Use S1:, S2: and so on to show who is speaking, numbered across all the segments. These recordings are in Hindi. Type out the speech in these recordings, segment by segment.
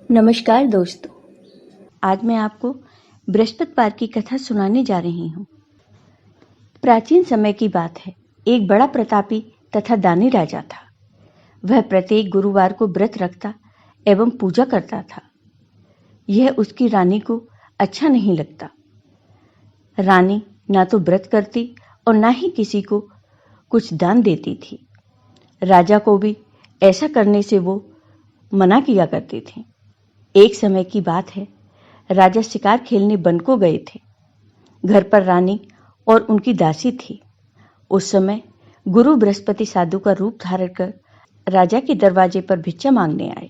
S1: नमस्कार दोस्तों। आज मैं आपको बृहस्पतिवार की कथा सुनाने जा रही हूँ। प्राचीन समय की बात है। एक बड़ा प्रतापी तथा दानी राजा था। वह प्रत्येक गुरुवार को व्रत रखता एवं पूजा करता था। यह उसकी रानी को अच्छा नहीं लगता। रानी ना तो व्रत करती और ना ही किसी को कुछ दान देती थी। राजा को भी ऐसा करने से वो मना किया करती थी। एक समय की बात है, राजा शिकार खेलने वन को गए थे। घर पर रानी और उनकी दासी थी। उस समय गुरु बृहस्पति साधु का रूप धारण कर राजा के दरवाजे पर भिक्षा मांगने आए।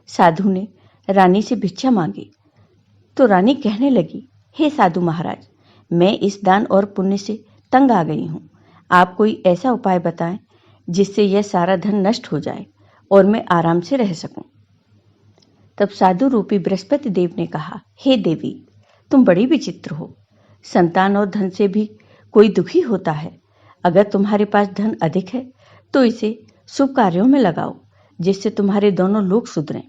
S1: साधु ने रानी से भिक्षा मांगी तो रानी कहने लगी, हे साधु महाराज, मैं इस दान और पुण्य से तंग आ गई हूँ। आप कोई ऐसा उपाय बताएं जिससे यह सारा धन नष्ट हो जाए और मैं आराम से रह सकूं। तब साधु रूपी बृहस्पति देव ने कहा, हे देवी, तुम बड़ी विचित्र हो। संतान और धन से भी कोई दुखी होता है। अगर तुम्हारे पास धन अधिक है तो इसे शुभ कार्यों में लगाओ, जिससे तुम्हारे दोनों लोग सुधरें।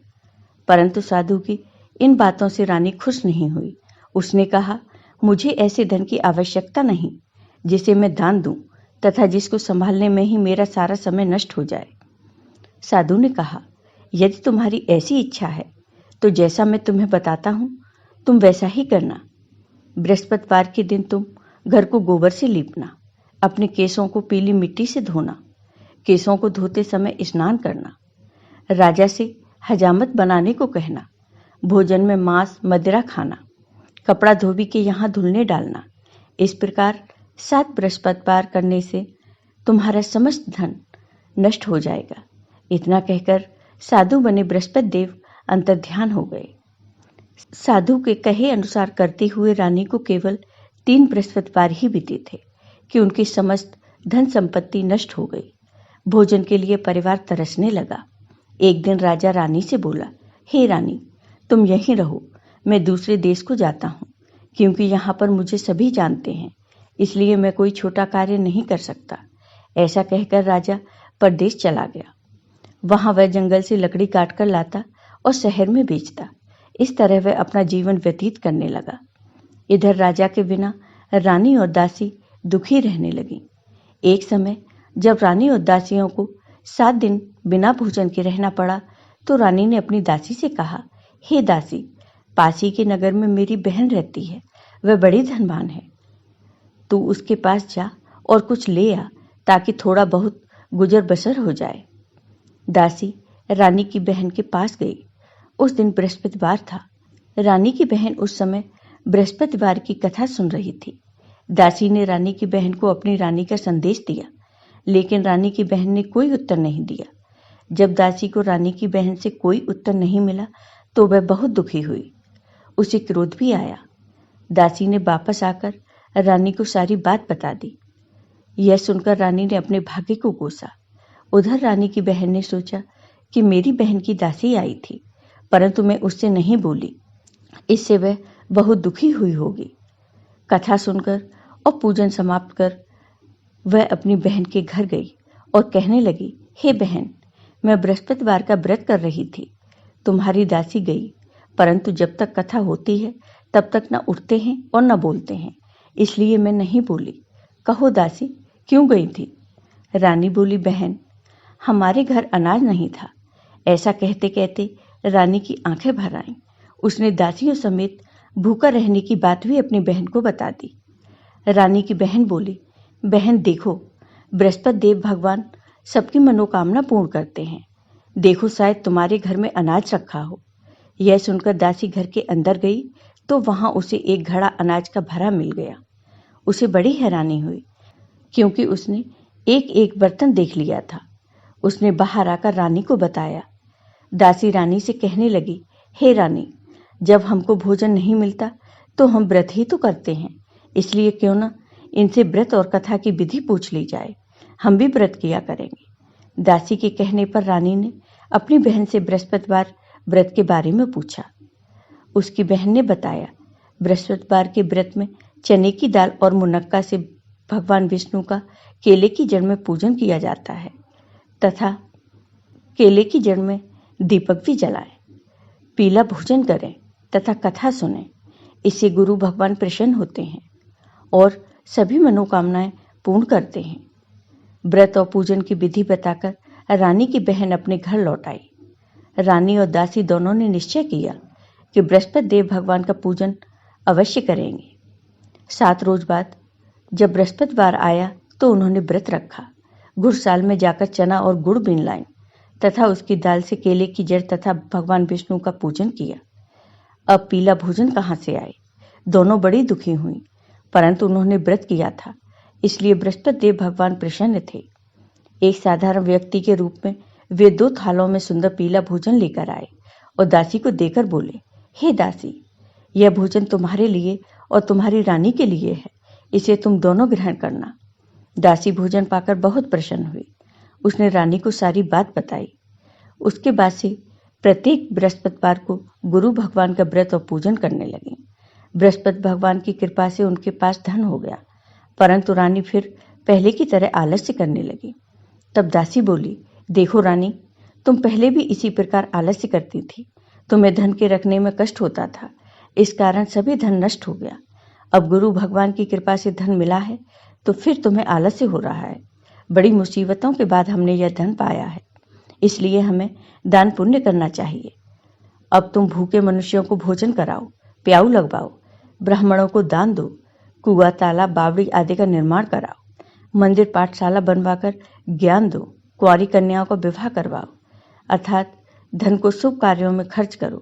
S1: परंतु साधु की इन बातों से रानी खुश नहीं हुई। उसने कहा, मुझे ऐसे धन की आवश्यकता नहीं जिसे मैं दान दूं तथा जिसको संभालने में ही मेरा सारा समय नष्ट हो जाए। साधु ने कहा, यदि तुम्हारी ऐसी इच्छा है तो जैसा मैं तुम्हें बताता हूं तुम वैसा ही करना। बृहस्पतिवार के दिन तुम घर को गोबर से लीपना, अपने केसों को पीली मिट्टी से धोना, केसों को धोते समय स्नान करना, राजा से हजामत बनाने को कहना, भोजन में मांस मदिरा खाना, कपड़ा धोबी के यहाँ धुलने डालना। इस प्रकार 7 बृहस्पतिवार करने से तुम्हारा समस्त धन नष्ट हो जाएगा। इतना कहकर साधु बने बृहस्पति देव अंतर्ध्यान हो गए। साधु के कहे अनुसार करते हुए रानी को केवल 3 बृहस्पतिवार ही बीते थे कि उनकी समस्त धन संपत्ति नष्ट हो गई। भोजन के लिए परिवार तरसने लगा। एक दिन राजा रानी से बोला, हे रानी, तुम यहीं रहो, मैं दूसरे देश को जाता हूँ, क्योंकि यहाँ पर मुझे सभी जानते हैं, इसलिए मैं कोई छोटा कार्य नहीं कर सकता। ऐसा कहकर राजा परदेश चला गया। वहां वह जंगल से लकड़ी काट कर लाता और शहर में बेचता। इस तरह वह अपना जीवन व्यतीत करने लगा। इधर राजा के बिना रानी और दासी दुखी रहने लगी। एक समय जब रानी और दासियों को 7 दिन बिना भोजन के रहना पड़ा तो रानी ने अपनी दासी से कहा, हे दासी, पासी के नगर में मेरी बहन रहती है, वह बड़ी धनवान है। तू उसके पास जा और कुछ ले आ ताकि थोड़ा बहुत गुजर बसर हो जाए। दासी रानी की बहन के पास गई। उस दिन बृहस्पतिवार था। रानी की बहन उस समय बृहस्पतिवार की कथा सुन रही थी। दासी ने रानी की बहन को अपनी रानी का संदेश दिया, लेकिन रानी की बहन ने कोई उत्तर नहीं दिया। जब दासी को रानी की बहन से कोई उत्तर नहीं मिला तो वह बहुत दुखी हुई। उसे क्रोध भी आया। दासी ने वापस आकर रानी को सारी बात बता दी। यह सुनकर रानी ने अपने भाग्य को कोसा। उधर रानी की बहन ने सोचा कि मेरी बहन की दासी आई थी, परंतु मैं उससे नहीं बोली, इससे वह बहुत दुखी हुई होगी। कथा सुनकर और पूजन समाप्त कर वह अपनी बहन के घर गई और कहने लगी, हे बहन, मैं बृहस्पतिवार का व्रत कर रही थी। तुम्हारी दासी गई, परंतु जब तक कथा होती है तब तक न उठते हैं और न बोलते हैं, इसलिए मैं नहीं बोली। कहो दासी, क्यों गई थी? रानी बोली, बहन, हमारे घर अनाज नहीं था। ऐसा कहते कहते रानी की आंखें भर आईं। उसने दासियों समेत भूखा रहने की बात भी अपनी बहन को बता दी। रानी की बहन बोली, बहन देखो, बृहस्पति देव भगवान सबकी मनोकामना पूर्ण करते हैं। देखो, शायद तुम्हारे घर में अनाज रखा हो। यह सुनकर दासी घर के अंदर गई तो वहां उसे एक घड़ा अनाज का भरा मिल गया। उसे बड़ी हैरानी हुई, क्योंकि उसने एक एक बर्तन देख लिया था। उसने बाहर आकर रानी को बताया। दासी रानी से कहने लगी, हे रानी, जब हमको भोजन नहीं मिलता तो हम व्रत ही तो करते हैं, इसलिए क्यों न इनसे व्रत और कथा की विधि पूछ ली जाए, हम भी व्रत किया करेंगे। दासी के कहने पर रानी ने अपनी बहन से बृहस्पतिवार व्रत के बारे में पूछा। उसकी बहन ने बताया, बृहस्पतिवार के व्रत में चने की दाल और मुनक्का से भगवान विष्णु का केले की जड़ में पूजन किया जाता है तथा केले की जड़ में दीपक भी जलाएं। पीला भोजन करें तथा कथा सुनें। इससे गुरु भगवान प्रसन्न होते हैं और सभी मनोकामनाएं पूर्ण करते हैं। व्रत और पूजन की विधि बताकर रानी की बहन अपने घर लौट आई। रानी और दासी दोनों ने निश्चय किया कि बृहस्पति देव भगवान का पूजन अवश्य करेंगे। 7 रोज बाद जब बृहस्पतिवार आया तो उन्होंने व्रत रखा। घुड़साल में जाकर चना और गुड़ बीन लाई तथा उसकी दाल से केले की जड़ तथा भगवान विष्णु का पूजन किया। अब पीला भोजन कहाँ से आए? दोनों बड़ी दुखी हुई, परंतु उन्होंने व्रत किया था, इसलिए बृहस्पति देव भगवान प्रसन्न थे। एक साधारण व्यक्ति के रूप में वे 2 थालों में सुंदर पीला भोजन लेकर आए और दासी को देकर बोले, हे दासी, यह भोजन तुम्हारे लिए और तुम्हारी रानी के लिए है, इसे तुम दोनों ग्रहण करना। दासी भोजन पाकर बहुत प्रसन्न हुई। उसने रानी को सारी बात बताई। उसके बाद से प्रत्येक बृहस्पतिवार को गुरु भगवान का व्रत और पूजन करने लगी। बृहस्पति भगवान की कृपा से उनके पास धन हो गया, परंतु रानी फिर पहले की तरह आलस्य करने लगी। तब दासी बोली, देखो रानी, तुम पहले भी इसी प्रकार आलस्य करती थी। तुम्हें धन के रखने में कष्ट होता था, इस कारण सभी धन नष्ट हो गया। अब गुरु भगवान की कृपा से धन मिला है तो फिर तुम्हें आलस्य हो रहा है। बड़ी मुसीबतों के बाद हमने यह धन पाया है, इसलिए हमें दान पुण्य करना चाहिए। अब तुम भूखे मनुष्यों को भोजन कराओ, प्याऊ लगवाओ, ब्राह्मणों को दान दो, कुआं, तालाब, बावड़ी आदि का निर्माण कराओ, मंदिर पाठशाला बनवाकर ज्ञान दो, कुंवारी कन्याओं का विवाह करवाओ, अर्थात धन को शुभ कार्यों में खर्च करो,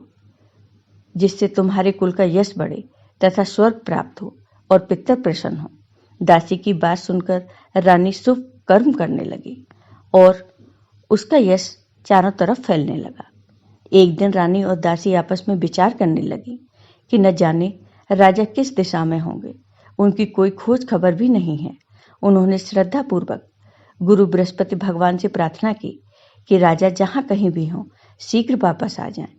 S1: जिससे तुम्हारे कुल का यश बढ़े तथा स्वर्ग प्राप्त हो और पितर प्रसन्न हो। दासी की बात सुनकर रानी शुभ कर्म करने लगी और उसका यश चारों तरफ फैलने लगा। एक दिन रानी और दासी आपस में विचार करने लगी कि न जाने राजा किस दिशा में होंगे, उनकी कोई खोज खबर भी नहीं है। उन्होंने श्रद्धा पूर्वक गुरु बृहस्पति भगवान से प्रार्थना की कि राजा जहां कहीं भी हों शीघ्र वापस आ जाएं।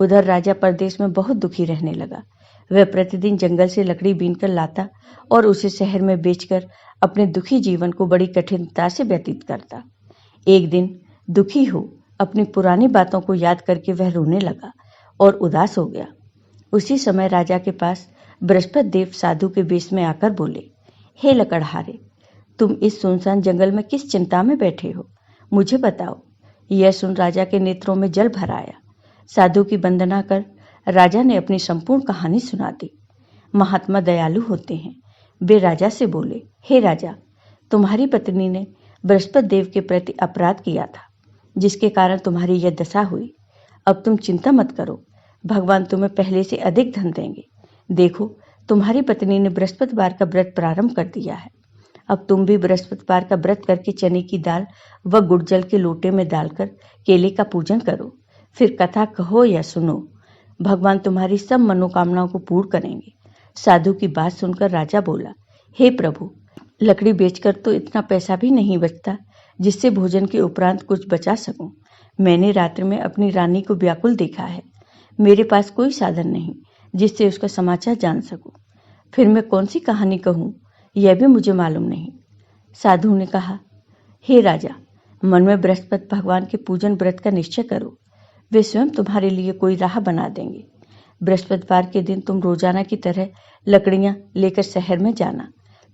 S1: उधर राजा परदेश में बहुत दुखी रहने लगा। वह प्रतिदिन जंगल से लकड़ी बीनकर लाता और उसे शहर में बेचकर अपने दुखी जीवन को बड़ी कठिनता से व्यतीत करता। एक दिन दुखी हो अपनी पुरानी बातों को याद करके वह रोने लगा और उदास हो गया। उसी समय राजा के पास बृहस्पति देव साधु के वेश में आकर बोले, हे लकड़हारे, तुम इस सुनसान जंगल में किस चिंता में बैठे हो, मुझे बताओ। यह सुन राजा के नेत्रों में जल भर आया। साधु की वंदना कर राजा ने अपनी संपूर्ण कहानी सुना दी। महात्मा दयालु होते हैं। वे राजा से बोले, हे राजा, तुम्हारी पत्नी ने बृहस्पति देव के प्रति अपराध किया था, जिसके कारण तुम्हारी यह दशा हुई। अब तुम चिंता मत करो, भगवान तुम्हें पहले से अधिक धन देंगे। देखो, तुम्हारी पत्नी ने बृहस्पतिवार का व्रत प्रारंभ कर दिया है। अब तुम भी बृहस्पतिवार का व्रत करके चने की दाल व गुड़ जल के लोटे में डालकर केले का पूजन करो, फिर कथा कहो या सुनो। भगवान तुम्हारी सब मनोकामनाओं को पूर्ण करेंगे। साधु की बात सुनकर राजा बोला, हे प्रभु, लकड़ी बेचकर तो इतना पैसा भी नहीं बचता जिससे भोजन के उपरांत कुछ बचा सकूं। मैंने रात्रि में अपनी रानी को व्याकुल देखा है। मेरे पास कोई साधन नहीं जिससे उसका समाचार जान सकूं। फिर मैं कौन सी कहानी कहूं, यह भी मुझे मालूम नहीं। साधु ने कहा, हे राजा, मन में बृहस्पति भगवान के पूजन व्रत का निश्चय करो, वे स्वयं तुम्हारे लिए कोई राह बना देंगे। बृहस्पतिवार के दिन तुम रोजाना की तरह लकड़ियां लेकर शहर में जाना।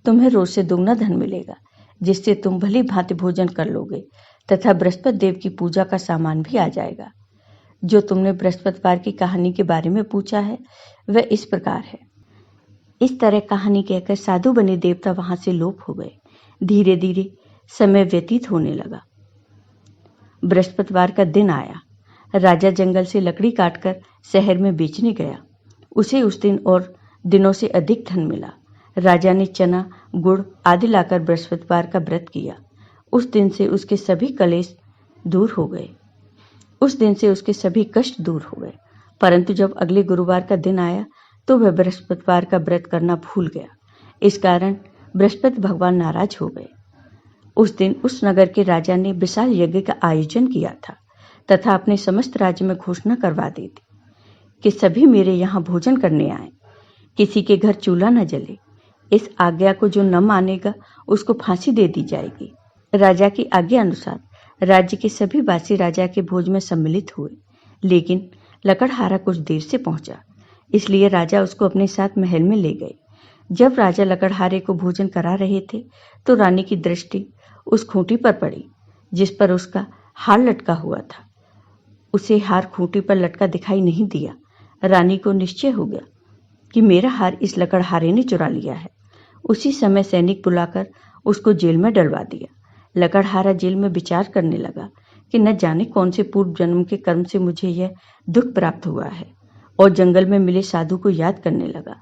S1: तुम्हें रोज से दुगना धन मिलेगा, जिससे तुम भली भांति भोजन कर लोगे तथा बृहस्पति देव की पूजा का सामान भी आ जाएगा। जो तुमने बृहस्पतिवार की कहानी के बारे में पूछा है वह इस प्रकार है। इस तरह कहानी कहकर साधु बने देवता वहां से लोप हो गए। धीरे धीरे समय व्यतीत होने लगा। बृहस्पतिवार का दिन आया। राजा जंगल से लकड़ी काटकर शहर में बेचने गया। उसे उस दिन और दिनों से अधिक धन मिला। राजा ने चना, गुड़ आदि लाकर बृहस्पतिवार का व्रत किया। उस दिन से उसके सभी कलेश दूर हो गए। उस दिन से उसके सभी कष्ट दूर हो गए। परंतु जब अगले गुरुवार का दिन आया तो वह बृहस्पतिवार का व्रत करना भूल गया। इस कारण बृहस्पति भगवान नाराज हो गए। उस दिन उस नगर के राजा ने विशाल यज्ञ का आयोजन किया था तथा अपने समस्त राज्य में घोषणा करवा दी थी कि सभी मेरे यहाँ भोजन करने आए, किसी के घर चूल्हा न जले। इस आज्ञा को जो न मानेगा उसको फांसी दे दी जाएगी। राजा की आज्ञा अनुसार राज्य के सभी वासी राजा के भोज में सम्मिलित हुए, लेकिन लकड़हारा कुछ देर से पहुंचा, इसलिए राजा उसको अपने साथ महल में ले गए। जब राजा लकड़हारे को भोजन करा रहे थे तो रानी की दृष्टि उस खूंटी पर पड़ी जिस पर उसका हार लटका हुआ था। उसे हार खूंटी पर लटका दिखाई नहीं दिया। रानी को निश्चय हो गया कि मेरा हार इस लकड़हारे ने चुरा लिया है। उसी समय सैनिक बुलाकर उसको जेल में डलवा दिया। लकड़हारा जेल में विचार करने लगा कि न जाने कौन से पूर्व जन्म के कर्म से मुझे यह दुख प्राप्त हुआ है, और जंगल में मिले साधु को याद करने लगा।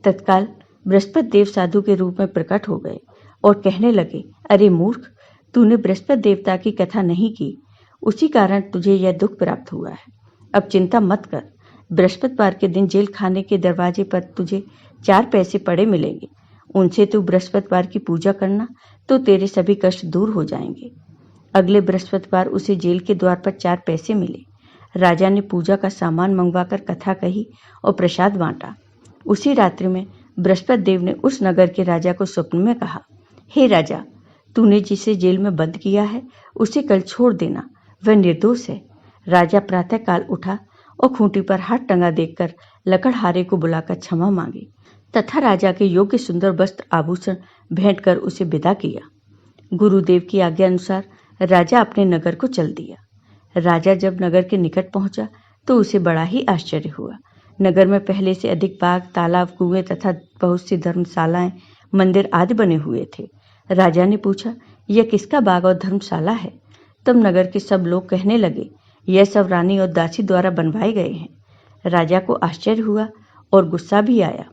S1: तत्काल बृहस्पति देव साधु के रूप में प्रकट हो गए और कहने लगे, अरे मूर्ख, तूने बृहस्पति देवता की कथा नहीं की, उसी कारण तुझे यह दुख प्राप्त हुआ है। अब चिंता मत कर, बृहस्पतिवार के दिन जेल खाने के दरवाजे पर तुझे 4 पैसे पड़े मिलेंगे। उनसे तू बृहस्पतिवार की पूजा करना तो तेरे सभी कष्ट दूर हो जाएंगे। अगले बृहस्पतिवार उसे जेल के द्वार पर 4 पैसे मिले। राजा ने पूजा का सामान मंगवाकर कथा कही और प्रसाद बांटा। उसी रात्रि में बृहस्पति देव ने उस नगर के राजा को स्वप्न में कहा, हे राजा, तूने जिसे जेल में बंद किया है उसे कल छोड़ देना, वह निर्दोष है। राजा प्रातःकाल उठा और खूंटी पर हाथ टंगा देखकर लकड़हारे को बुलाकर क्षमा मांगी तथा राजा के योग्य सुंदर वस्त्र आभूषण भेंट कर उसे विदा किया। गुरुदेव की आज्ञा अनुसार राजा अपने नगर को चल दिया। राजा जब नगर के निकट पहुंचा तो उसे बड़ा ही आश्चर्य हुआ। नगर में पहले से अधिक बाग, तालाब, कुएं तथा बहुत सी धर्मशालाएं, मंदिर आदि बने हुए थे। राजा ने पूछा, यह किसका बाग और धर्मशाला है? तब नगर के सब लोग कहने लगे, यह सब रानी और दासी द्वारा बनवाए गए हैं। राजा को आश्चर्य हुआ और गुस्सा भी आया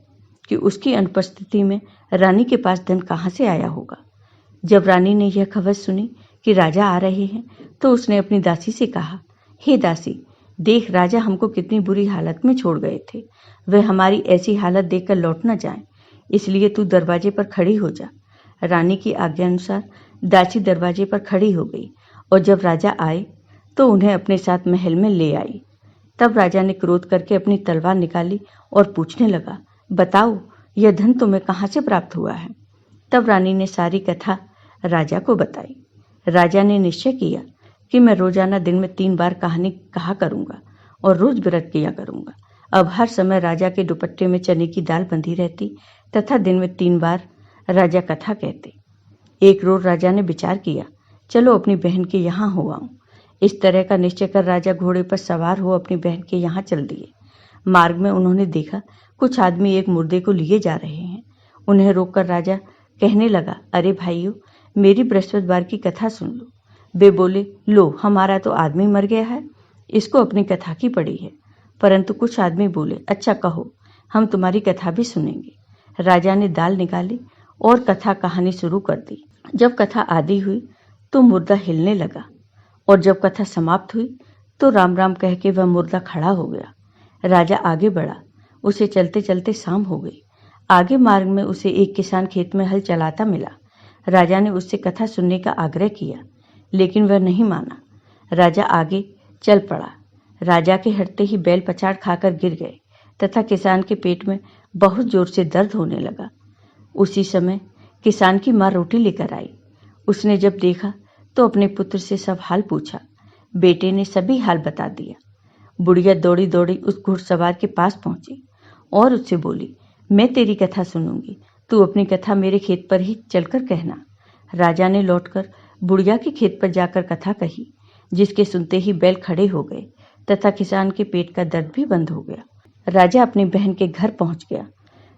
S1: कि उसकी अनुपस्थिति में रानी के पास धन कहाँ से आया होगा। जब रानी ने यह खबर सुनी कि राजा आ रहे हैं तो उसने अपनी दासी से कहा, हे दासी, देख राजा हमको कितनी बुरी हालत में छोड़ गए थे। वह हमारी ऐसी हालत देखकर लौट न जाएं, इसलिए तू दरवाजे पर खड़ी हो जा। रानी की आज्ञा अनुसार दासी दरवाजे पर खड़ी हो गई और जब राजा आए तो उन्हें अपने साथ महल में ले आई। तब राजा ने क्रोध करके अपनी तलवार निकाली और पूछने लगा, बताओ, यह धन तुम्हें कहाँ से प्राप्त हुआ है? तब रानी ने सारी कथा राजा को बताई। राजा ने निश्चय किया कि मैं रोजाना दिन में 3 बार कहानी कहा करूंगा और रोज व्रत किया करूंगा। अब हर समय राजा के दुपट्टे में चने की दाल बंधी रहती तथा दिन में 3 बार राजा कथा कहते। एक रोज राजा ने विचार किया, चलो अपनी बहन के यहाँ हो आऊं। इस तरह का निश्चय कर राजा घोड़े पर सवार हो अपनी बहन के यहाँ चल दिए। मार्ग में उन्होंने देखा कुछ आदमी एक मुर्दे को लिए जा रहे हैं। उन्हें रोककर राजा कहने लगा, अरे भाइयों, मेरी बृहस्पतिवार की कथा सुन लो। वे बोले, लो, हमारा तो आदमी मर गया है, इसको अपनी कथा की पड़ी है। परंतु कुछ आदमी बोले, अच्छा कहो, हम तुम्हारी कथा भी सुनेंगे। राजा ने दाल निकाली और कथा कहानी शुरू कर दी। जब कथा आदि हुई तो मुर्दा हिलने लगा और जब कथा समाप्त हुई तो राम राम कह के वह मुर्दा खड़ा हो गया। राजा आगे बढ़ा, उसे चलते चलते शाम हो गई। आगे मार्ग में उसे एक किसान खेत में हल चलाता मिला। राजा ने उससे कथा सुनने का आग्रह किया, लेकिन वह नहीं माना। राजा आगे चल पड़ा। राजा के हटते ही बैल पछाड़ खाकर गिर गए तथा किसान के पेट में बहुत जोर से दर्द होने लगा। उसी समय किसान की माँ रोटी लेकर आई। उसने जब देखा तो अपने पुत्र से सब हाल पूछा। बेटे ने सभी हाल बता दिया। बुढ़िया दौड़ी दौड़ी उस घुड़सवार के पास पहुंची और उससे बोली, मैं तेरी कथा सुनूंगी, तू अपनी कथा मेरे खेत पर ही चलकर कहना। राजा ने लौटकर बुढ़िया के खेत पर जाकर कथा कही, जिसके सुनते ही बैल खड़े हो गए तथा किसान के पेट का दर्द भी बंद हो गया। राजा अपनी बहन के घर पहुंच गया।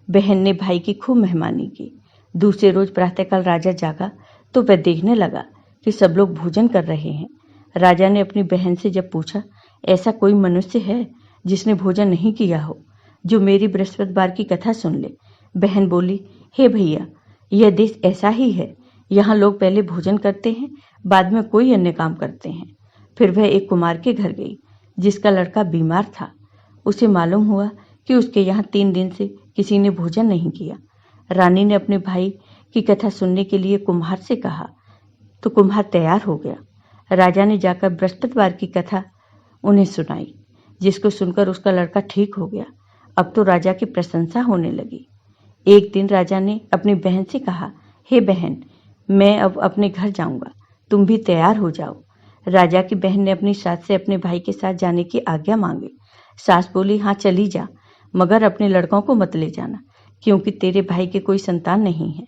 S1: बहन ने भाई की खूब मेहमानी की। दूसरे रोज प्रातःकाल राजा जागा तो वह देखने लगा कि सब लोग भोजन कर रहे हैं। राजा ने अपनी बहन से जब पूछा, ऐसा कोई मनुष्य है जिसने भोजन नहीं किया हो, जो मेरी बृहस्पतिवार की कथा सुन ले? बहन बोली, हे भैया, यह देश ऐसा ही है। यहाँ लोग पहले भोजन करते हैं, बाद में कोई अन्य काम करते हैं। फिर वह एक कुमार के घर गई जिसका लड़का बीमार था। उसे मालूम हुआ कि उसके यहाँ 3 दिन से किसी ने भोजन नहीं किया। रानी ने अपने भाई की कथा सुनने के लिए कुम्हार से कहा तो कुम्हार तैयार हो गया। राजा ने जाकर बृहस्पतिवार की कथा उन्हें सुनाई, जिसको सुनकर उसका लड़का ठीक हो गया। अब तो राजा की प्रशंसा होने लगी। एक दिन राजा ने अपनी बहन से कहा, हे बहन, मैं अब अपने घर जाऊंगा, तुम भी तैयार हो जाओ। राजा की बहन ने अपनी सास से अपने भाई के साथ जाने की आज्ञा मांगी। सास बोली, हाँ चली जा, मगर अपने लड़कों को मत ले जाना, क्योंकि तेरे भाई के कोई संतान नहीं है।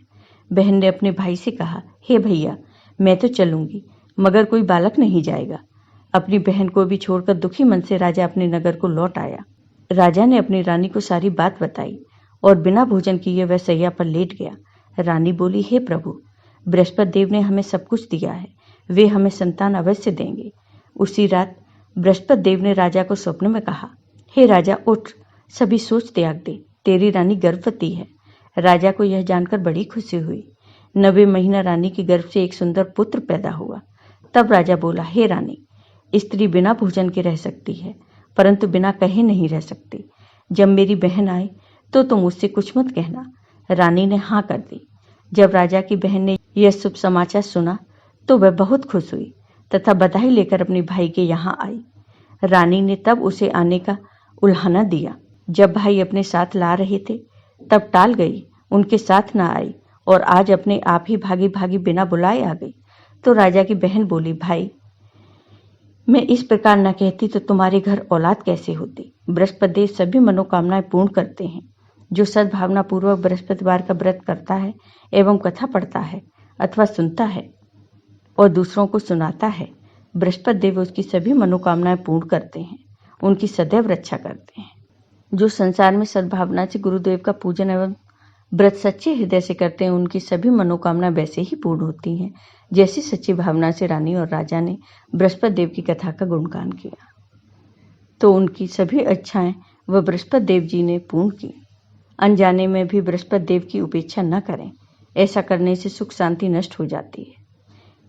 S1: बहन ने अपने भाई से कहा, हे भैया, मैं तो चलूंगी, मगर कोई बालक नहीं जाएगा। अपनी बहन को भी छोड़कर दुखी मन से राजा अपने नगर को लौट आया। राजा ने अपनी रानी को सारी बात बताई और बिना भोजन किए वह सैया पर लेट गया। रानी बोली, हे प्रभु, बृहस्पति देव ने हमें सब कुछ दिया है, वे हमें संतान अवश्य देंगे। उसी रात बृहस्पति देव ने राजा को स्वप्न में कहा, हे राजा, उठ, सभी सोच त्याग दे, तेरी रानी गर्भवती है। राजा को यह जानकर बड़ी खुशी हुई। 9वें महीना रानी के गर्भ से एक सुंदर पुत्र पैदा हुआ। तब राजा बोला, हे रानी, स्त्री बिना भोजन के रह सकती है, परंतु बिना कहे नहीं रह सकती। जब मेरी बहन आए तो तुम उससे कुछ मत कहना। रानी ने हाँ कर दी। जब राजा की बहन ने यह शुभ समाचार सुना तो वह बहुत खुश हुई तथा बधाई लेकर अपने भाई के यहाँ आई। रानी ने तब उसे आने का उल्हाना दिया। जब भाई अपने साथ ला रहे थे तब टाल गई, उनके साथ न आई और आज अपने आप ही भागी भागी बिना बुलाए आ गई। तो राजा की बहन बोली, भाई, मैं इस प्रकार न कहती तो तुम्हारे घर औलाद कैसे होती। बृहस्पति देव सभी मनोकामनाएं पूर्ण करते हैं। जो सद्भावना पूर्वक बृहस्पतिवार का व्रत करता है एवं कथा पढ़ता है अथवा सुनता है और दूसरों को सुनाता है, बृहस्पति देव उसकी सभी मनोकामनाएं पूर्ण करते हैं, उनकी सदैव रक्षा करते हैं। जो संसार में सद्भावना से गुरुदेव का पूजन एवं व्रत सच्चे हृदय से करते हैं, उनकी सभी मनोकामनाएं वैसे ही पूर्ण होती हैं जैसी सच्ची भावना से रानी और राजा ने बृहस्पति देव की कथा का गुणगान किया। तो उनकी सभी इच्छाएं वह बृहस्पति देव जी ने पूर्ण की। अनजाने में भी बृहस्पति देव की उपेक्षा न करें, ऐसा करने से सुख शांति नष्ट हो जाती है।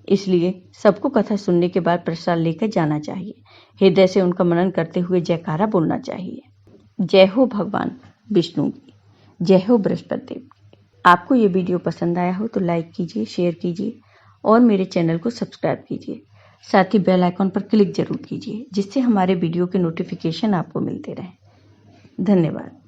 S1: इसलिए सबको कथा सुनने के बाद प्रसाद लेकर जाना चाहिए। हृदय से उनका मनन करते हुए जयकारा बोलना चाहिए। जय हो भगवान विष्णु की, जय हो बृहस्पति देव की। आपको ये वीडियो पसंद आया हो तो लाइक कीजिए, शेयर कीजिए और मेरे चैनल को सब्सक्राइब कीजिए। साथ ही बेल आइकॉन पर क्लिक जरूर कीजिए, जिससे हमारे वीडियो के नोटिफिकेशन आपको मिलते रहें। धन्यवाद।